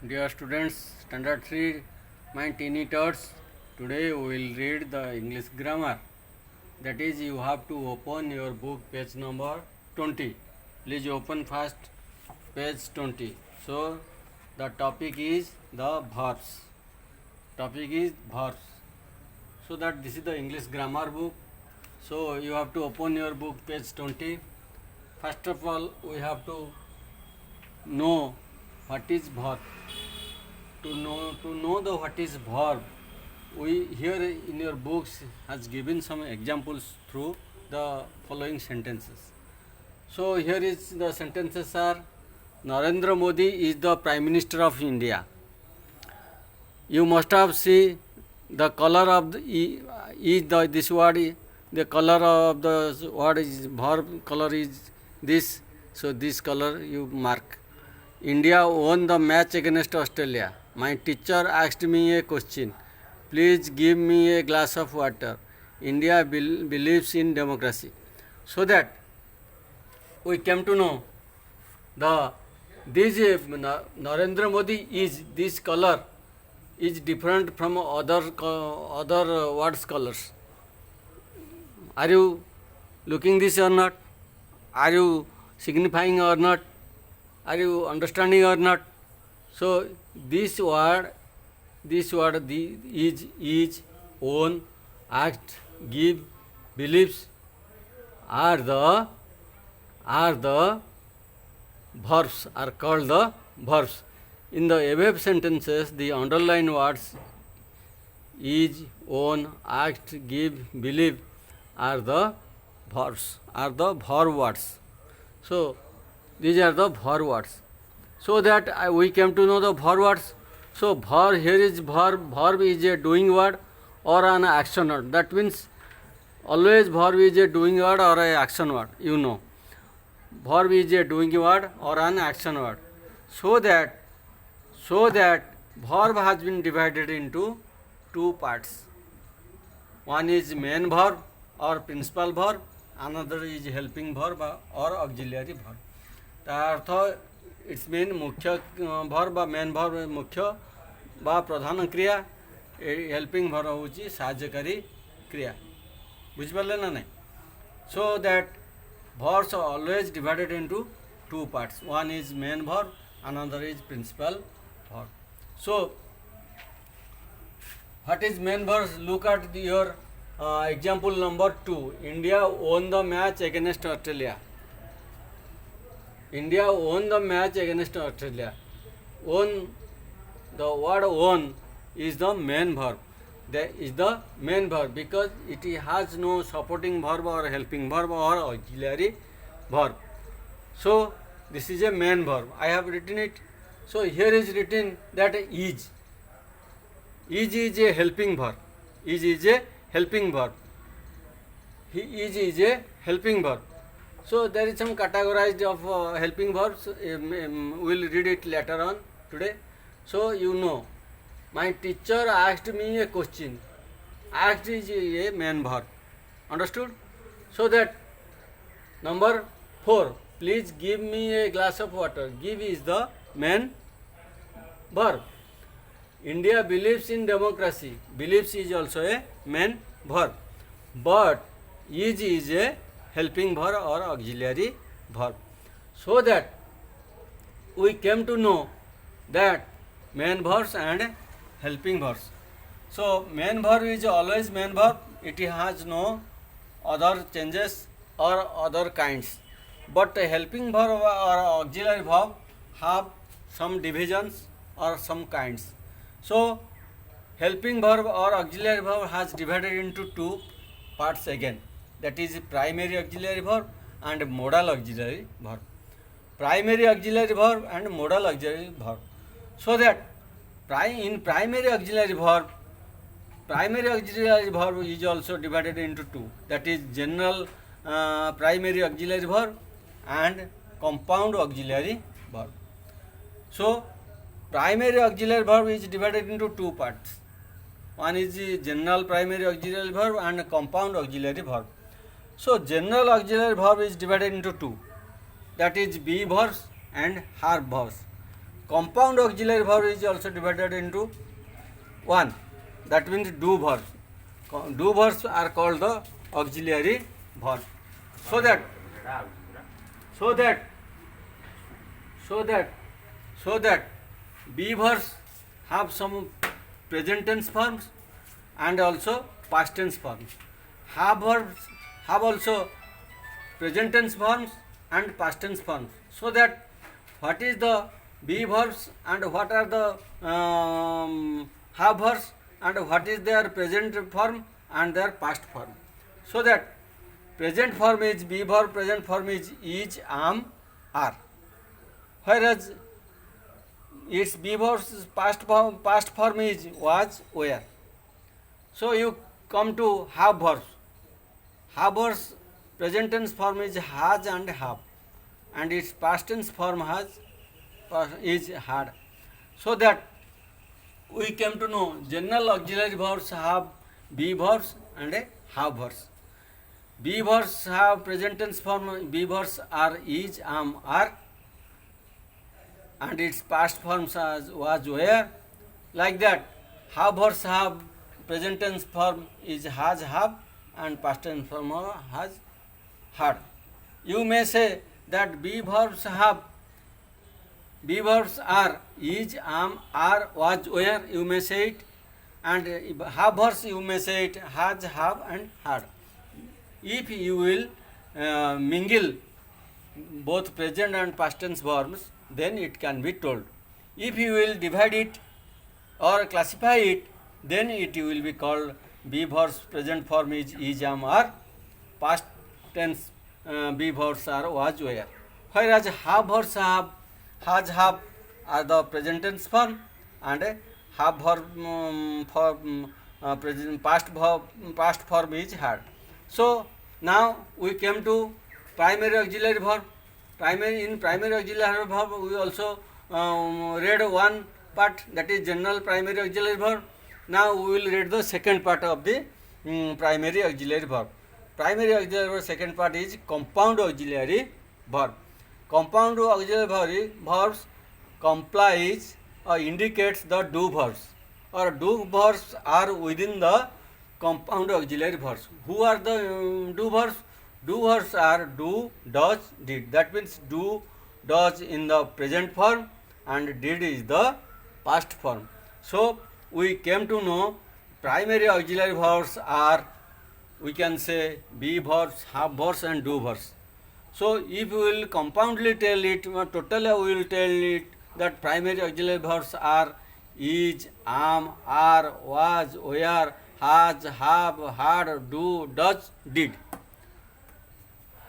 Dear students, Standard 3, my teeny tots, today we will read the English grammar. That is, you have to open your book page number 20. Please open first page 20. So, the topic is the verbs. Topic is verbs. So that this is the English grammar book. So you have to open your book page 20. First of all, we have to know what is verb. To know the what is verb, we here in your books has given some examples through the following sentences. So here is the sentences are: Narendra Modi is the Prime Minister of India. You must have seen the color of this word. The color of the word is verb. Color is this. So this color you mark. India won the match against Australia. My teacher asked me a question. Please give me a glass of water. India believes in democracy. So that we came to know this Narendra Modi is this color is different from other words colors. Are you looking this or not? Are you signifying or not? Are you understanding or not? So this word is, own, act, give, believes are the verbs, are called the verbs. In the above sentences, the underlined words is, own, act, give, believe are the verbs, are the verb words. So these are the verb words. So that we came to know the verb words. So verb, here is verb. Verb is a doing word or an action word. That means always verb is a doing word or a action word. You know, verb is a doing word or an action word. So that verb has been divided into two parts. One is main verb or principal verb. Another is helping verb or auxiliary verb. तार अर्थ it's main मुख्य verb बा main verb मुख्य बा प्रधान क्रिया helping verb होची साहाय्यकारी क्रिया बुझिपारे ना नहीं. So that verbs are always divided into two parts. One is main verb, another is principal verb. So what is main verb? Look at your example number 2. India won the match against Australia. India won the match against Australia. Won, the word won is the main verb. That is the main verb because it has no supporting verb or helping verb or auxiliary verb. So this is a main verb. I have written it. So here is written that is. Is a helping verb. Is a helping verb. He is a helping verb. So there is some categorized of helping verbs. We'll read it later on today. So you know, my teacher asked me a question. Asked is a main verb. Understood? So that number 4. Please give me a glass of water. Give is the main verb. India believes in democracy. Believes is also a main verb. But is a helping verb or auxiliary verb. So that we came to know that main verbs and helping verbs. So main verb is always main verb. It has no other changes or other kinds. But a helping verb or auxiliary verb have some divisions or some kinds. So helping verb or auxiliary verb has divided into two parts again. That is primary auxiliary verb and modal auxiliary verb. Primary auxiliary verb and modal auxiliary verb. So that in primary auxiliary verb is also divided into two. That is general primary auxiliary verb and compound auxiliary verb. So primary auxiliary verb is divided into two parts. One is the general primary auxiliary verb and compound auxiliary verb. So general auxiliary verb is divided into two. That is be verbs and have verbs. compound auxiliary verb is also divided into one. That means do verbs. Do verbs are called the auxiliary verb. So that be verbs have some present tense forms and also past tense forms. Have verbs have also present tense forms and past tense forms. So that what is the be verbs and what are the have verbs and what is their present form and their past form. So that present form is be verb, present form is, am, are. Whereas its be verbs past form is was, were. So you come to have verbs. Have verbs present tense form is has and have, and its past tense form is had. So that we came to know general auxiliary verbs have be verbs and have verbs. Be verbs have present tense form. Be verbs are, is, am, are, and its past forms as was, were. Like that, have verbs have present tense form is has, have, and past tense form has, had. You may say that be verbs are is, am, are, was, were. You may say it, and have verbs you may say it has, have, and had. If you will mingle both present and past tense verbs, then it can be told. If you will divide it or classify it, then it will be called be verbs present form is, am, are, past tense be verbs are was, were. Whereas have verbs have has, have are the present tense form, and have verb present past form is had. So now we came to primary auxiliary verb. In primary auxiliary verb we also read one part, that is general primary auxiliary verb. Now we will read the second part of the primary auxiliary verb. Primary auxiliary verb second part is compound auxiliary verb. Compound auxiliary verbs complies or indicates the do verbs, or do verbs are within the compound auxiliary verbs. Who are the do verbs? Do verbs are do, does, did. That means do, does in the present form and did is the past form. So we came to know primary auxiliary verbs are, we can say, be verbs, have verbs, and do verbs. So if we will compoundly tell it, totally we will tell it that primary auxiliary verbs are is, am, are, was, were, has, have, had, do, does, did.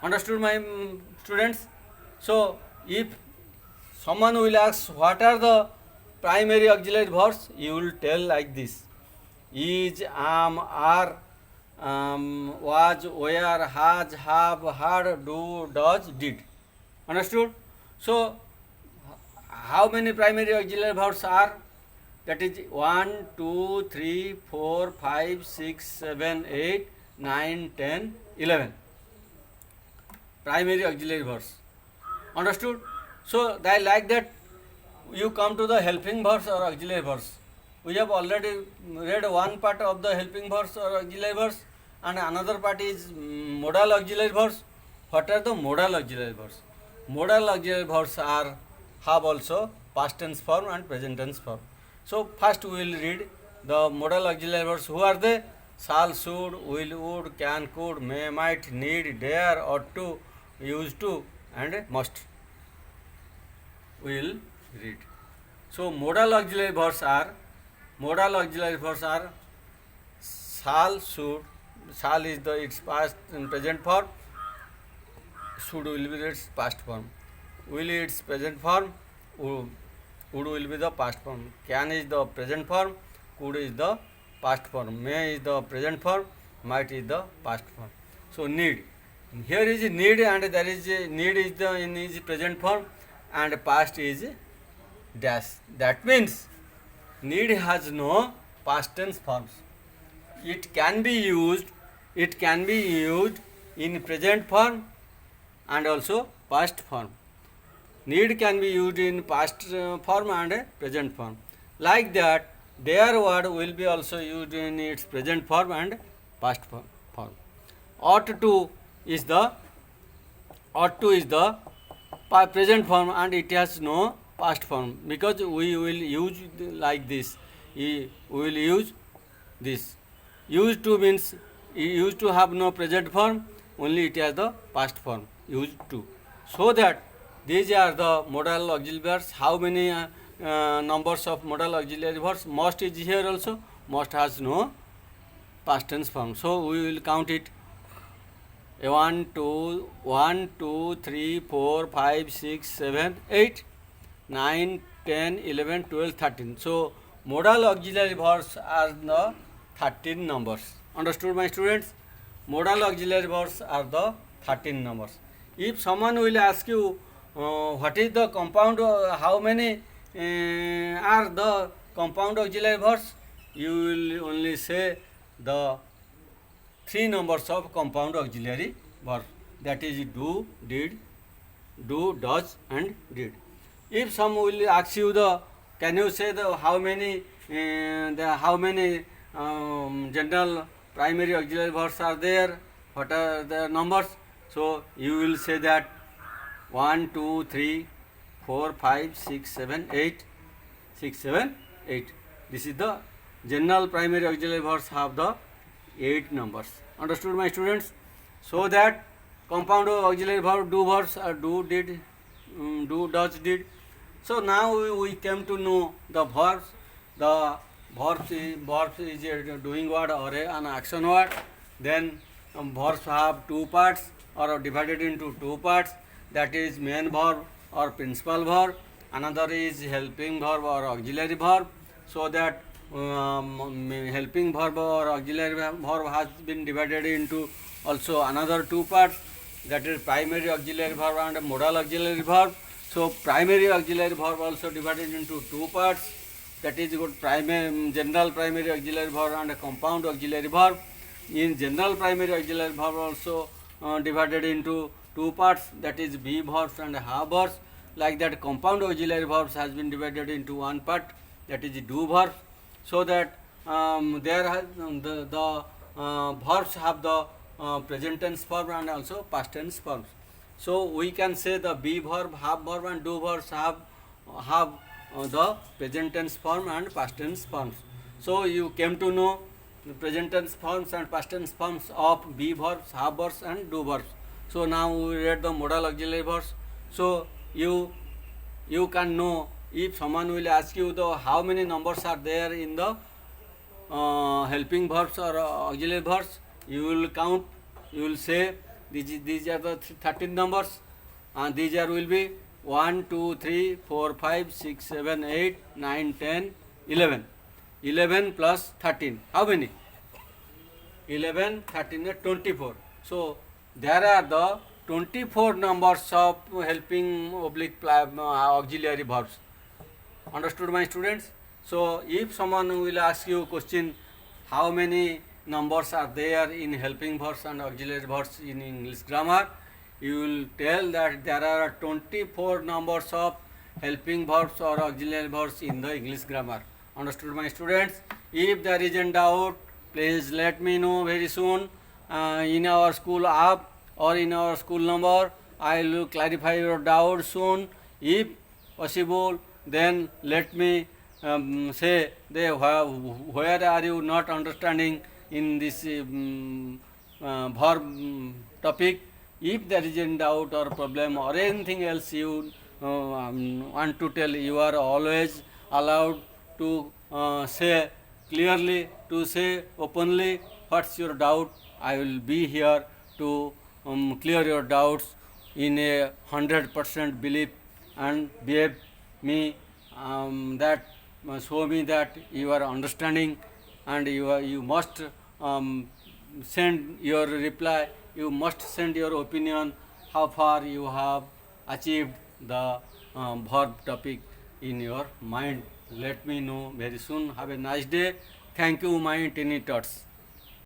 Understood, my students? So if someone will ask what are the primary auxiliary verbs, you will tell like this: is, am, are, was, were, has, have, had, do, does, did. Understood? So how many primary auxiliary verbs are? That is 1, 2, 3, 4, 5, 6, 7, 8, 9, 10, 11 primary auxiliary verbs. Understood? So like that you come to the helping verbs or auxiliary verbs. We have already read one part of the helping verbs or auxiliary verbs, and another part is modal auxiliary verbs. What are the modal auxiliary verbs? Modal auxiliary verbs are have also past tense form and present tense form. So first we will read the modal auxiliary verbs. Who are they? Shall, should, will, would, can, could, may, might, need, dare, ought to, used to, and must. We will read. So modal auxiliary verbs are shall, should. Shall is its past and present form. Should will be its past form. Will is its present form. Would will be the past form. Can is the present form. Could is the past form. May is the present form. Might is the past form. So need. Here is need, and there is need is the in is present form, and past is dash. That means need has no past tense forms. It can be used in present form and also past form. need can be used in past form and present form. Like that, their word will be also used in its present form and past form. Ought to is the present form and it has no past form, because we will use like this. We will use this. Used to means used to have no present form, only it has the past form, used to. So that these are the modal auxiliary verbs. How many numbers of modal auxiliary verbs? Must is here also. Must has no past tense form. So we will count it. 1, 2, 3, 4, 5, 6, 7, 8, 9, 10, 11, 12, 13. So modal auxiliary verbs are the 13 numbers. Understood, my students? Modal auxiliary verbs are the 13 numbers. If someone will ask you what is the compound, how many are the compound auxiliary verbs, you will only say the 3 numbers of compound auxiliary verb, that is do, did, do, does and did. If some will ask you can you say how many general primary auxiliary verbs are there, what are the numbers? So you will say that 1, 2, 3, 4, 5, 6, 7, 8, 6, 7, 8. This is the general primary auxiliary verbs have the 8 numbers. Understood, my students? So that compound auxiliary verb do verbs are do, did, do, does, did. So now we came to know the verbs. The verbs is a doing word or an action word. Then verbs have 2 parts or are divided into 2 parts. That is main verb or principal verb. Another is helping verb or auxiliary verb. So that helping verb or auxiliary verb has been divided into also another 2 parts, that is primary auxiliary verb and modal auxiliary verb. So primary auxiliary verb also divided into 2 parts, that is good general primary auxiliary verb and compound auxiliary verb. In general primary auxiliary verb also divided into 2 parts, that is be verbs and have verbs. Like that compound auxiliary verbs has been divided into 1 part, that is do verbs. So that there has the verbs have the present tense form and also past tense forms. So we can say the be verb, have verb and do verbs have the present tense form and past tense forms. So you came to know the present tense forms and past tense forms of be verbs, have verbs and do verbs. So now we read the modal auxiliary verbs. So you can know, if someone will ask you how many numbers are there in the helping verbs or auxiliary verbs, you will count. You will say these are the 13 numbers, and these will be 1, 2, 3, 4, 5, 6, 7, 8, 9, 10, 11. 11 plus 13. How many? 11, 13, 24. So there are the 24 numbers of helping oblique auxiliary verbs. Understood, my students? So if someone will ask you question, how many numbers are there in helping verbs and auxiliary verbs in English grammar, you will tell that there are 24 numbers of helping verbs or auxiliary verbs in the English grammar. Understood, my students? If there is a doubt, please let me know very soon in our school app or in our school number. I will clarify your doubt soon. If possible, then let me say where are you not understanding in this verb topic. If there is any doubt or problem or anything else you want to tell, you are always allowed to say clearly, to say openly what's your doubt. I will be here to clear your doubts in a 100% belief and behave me that show me that you are understanding, and you must send your reply, you must send your opinion, how far you have achieved the verb topic in your mind. Let me know very soon. Have a nice day. Thank you, my Tiny Tots.